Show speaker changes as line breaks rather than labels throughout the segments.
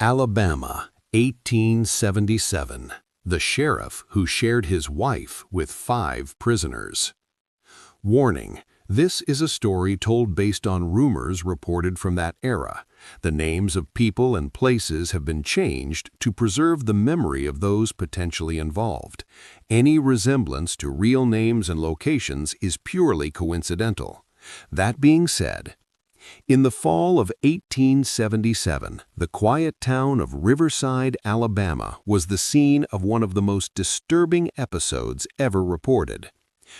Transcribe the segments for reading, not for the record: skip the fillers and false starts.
Alabama, 1877. The sheriff who shared his wife with 5 prisoners. Warning: this is a story told based on rumors reported from that era. The names of people and places have been changed to preserve the memory of those potentially involved. Any resemblance to real names and locations is purely coincidental. That being said, in the fall of 1877, the quiet town of Riverside, Alabama, was the scene of one of the most disturbing episodes ever reported.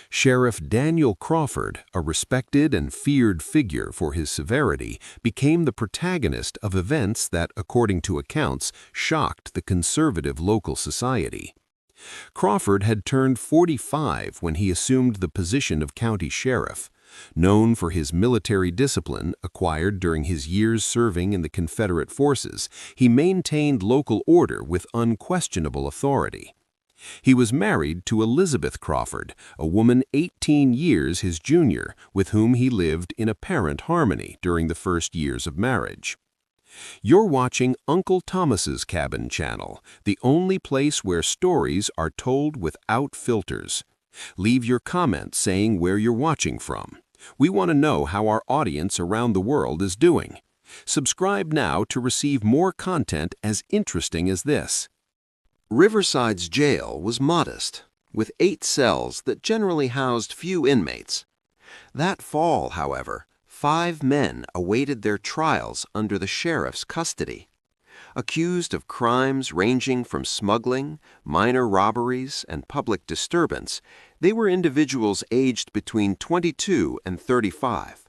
Sheriff Daniel Crawford, a respected and feared figure for his severity, became the protagonist of events that, according to accounts, shocked the conservative local society. Crawford had turned 45 when he assumed the position of county sheriff. Known for his military discipline acquired during his years serving in the Confederate forces, he maintained local order with unquestionable authority. He was married to Elizabeth Crawford, a woman 18 years his junior, with whom he lived in apparent harmony during the first years of marriage. You're watching Uncle Thomas's Cabin channel, the only place where stories are told without filters. Leave your comments saying where you're watching from. We want to know how our audience around the world is doing. Subscribe now to receive more content as interesting as this.
Riverside's jail was modest, with 8 cells that generally housed few inmates. That fall, however, 5 men awaited their trials under the sheriff's custody. Accused of crimes ranging from smuggling, minor robberies, and public disturbance, they were individuals aged between 22 and 35.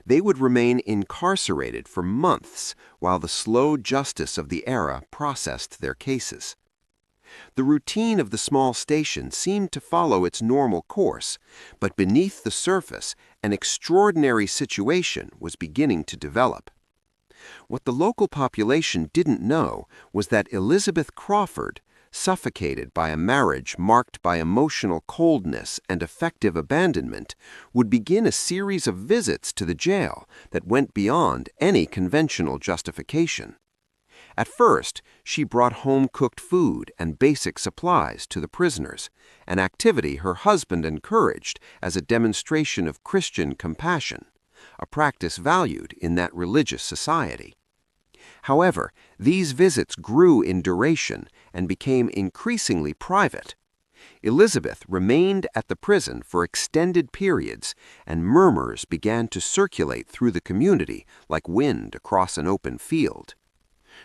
They would remain incarcerated for months while the slow justice of the era processed their cases. The routine of the small station seemed to follow its normal course, but beneath the surface, an extraordinary situation was beginning to develop. What the local population didn't know was that Elizabeth Crawford, suffocated by a marriage marked by emotional coldness and affective abandonment, would begin a series of visits to the jail that went beyond any conventional justification. At first, she brought home-cooked food and basic supplies to the prisoners, an activity her husband encouraged as a demonstration of Christian compassion, a practice valued in that religious society. However, these visits grew in duration and became increasingly private. Elizabeth remained at the prison for extended periods, and murmurs began to circulate through the community like wind across an open field.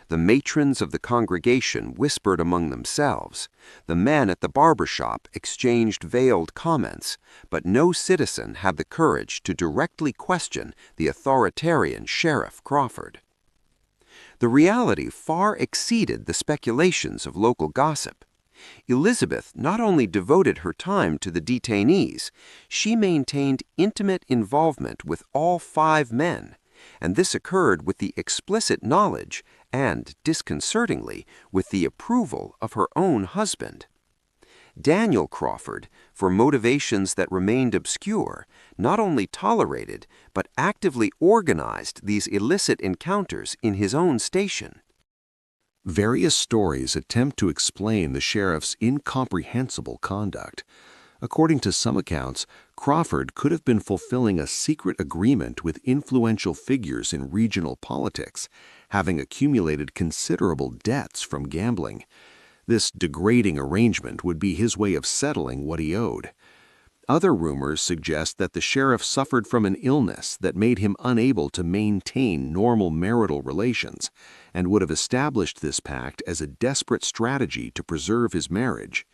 The matrons of the congregation whispered among themselves. The men at the barber shop exchanged veiled comments, but no citizen had the courage to directly question the authoritarian Sheriff Crawford. The reality far exceeded the speculations of local gossip. Elizabeth not only devoted her time to the detainees, she maintained intimate involvement with all 5 men, and this occurred with the explicit knowledge and, disconcertingly, with the approval of her own husband. Daniel Crawford, for motivations that remained obscure, not only tolerated but actively organized these illicit encounters in his own station.
Various stories attempt to explain the sheriff's incomprehensible conduct. According to some accounts, Crawford could have been fulfilling a secret agreement with influential figures in regional politics, having accumulated considerable debts from gambling. This degrading arrangement would be his way of settling what he owed. Other rumors suggest that the sheriff suffered from an illness that made him unable to maintain normal marital relations, and would have established this pact as a desperate strategy to preserve his marriage.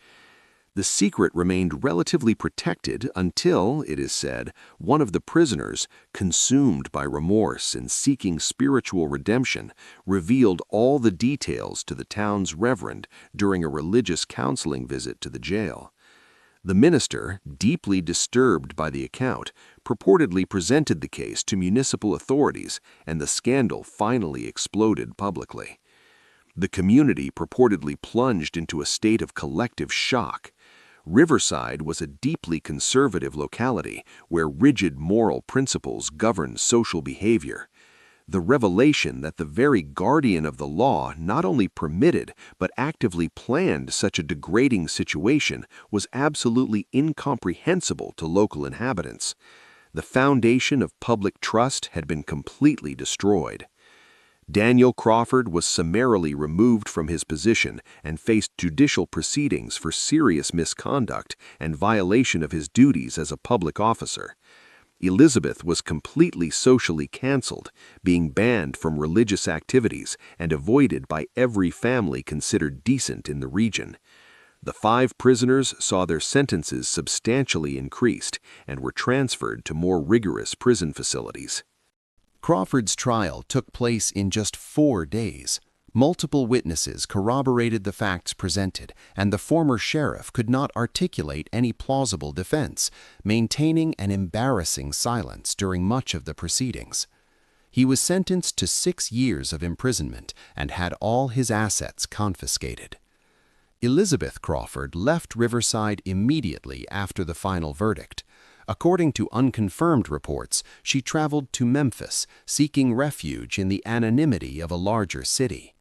The secret remained relatively protected until, it is said, one of the prisoners, consumed by remorse and seeking spiritual redemption, revealed all the details to the town's reverend during a religious counseling visit to the jail. The minister, deeply disturbed by the account, purportedly presented the case to municipal authorities, and the scandal finally exploded publicly. The community purportedly plunged into a state of collective shock. Riverside was a deeply conservative locality where rigid moral principles governed social behavior.
The revelation that the very guardian of the law not only permitted but actively planned such a degrading situation was absolutely incomprehensible to local inhabitants. The foundation of public trust had been completely destroyed. Daniel Crawford was summarily removed from his position and faced judicial proceedings for serious misconduct and violation of his duties as a public officer. Elizabeth was completely socially canceled, being banned from religious activities and avoided by every family considered decent in the region. The 5 prisoners saw their sentences substantially increased and were transferred to more rigorous prison facilities.
Crawford's trial took place in just 4 days. Multiple witnesses corroborated the facts presented, and the former sheriff could not articulate any plausible defense, maintaining an embarrassing silence during much of the proceedings. He was sentenced to 6 years of imprisonment and had all his assets confiscated. Elizabeth Crawford left Riverside immediately after the final verdict. According to unconfirmed reports, she traveled to Memphis, seeking refuge in the anonymity of a larger city.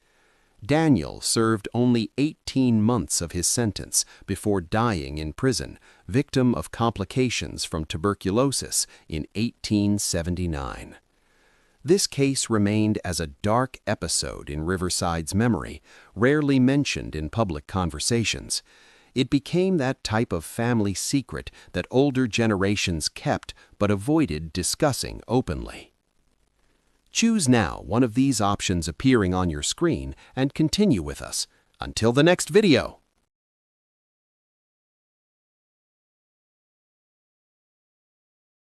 Daniel served only 18 months of his sentence before dying in prison, victim of complications from tuberculosis in 1879. This case remained as a dark episode in Riverside's memory, rarely mentioned in public conversations. It became that type of family secret that older generations kept but avoided discussing openly. Choose now one of these options appearing on your screen and continue with us. Until the next video.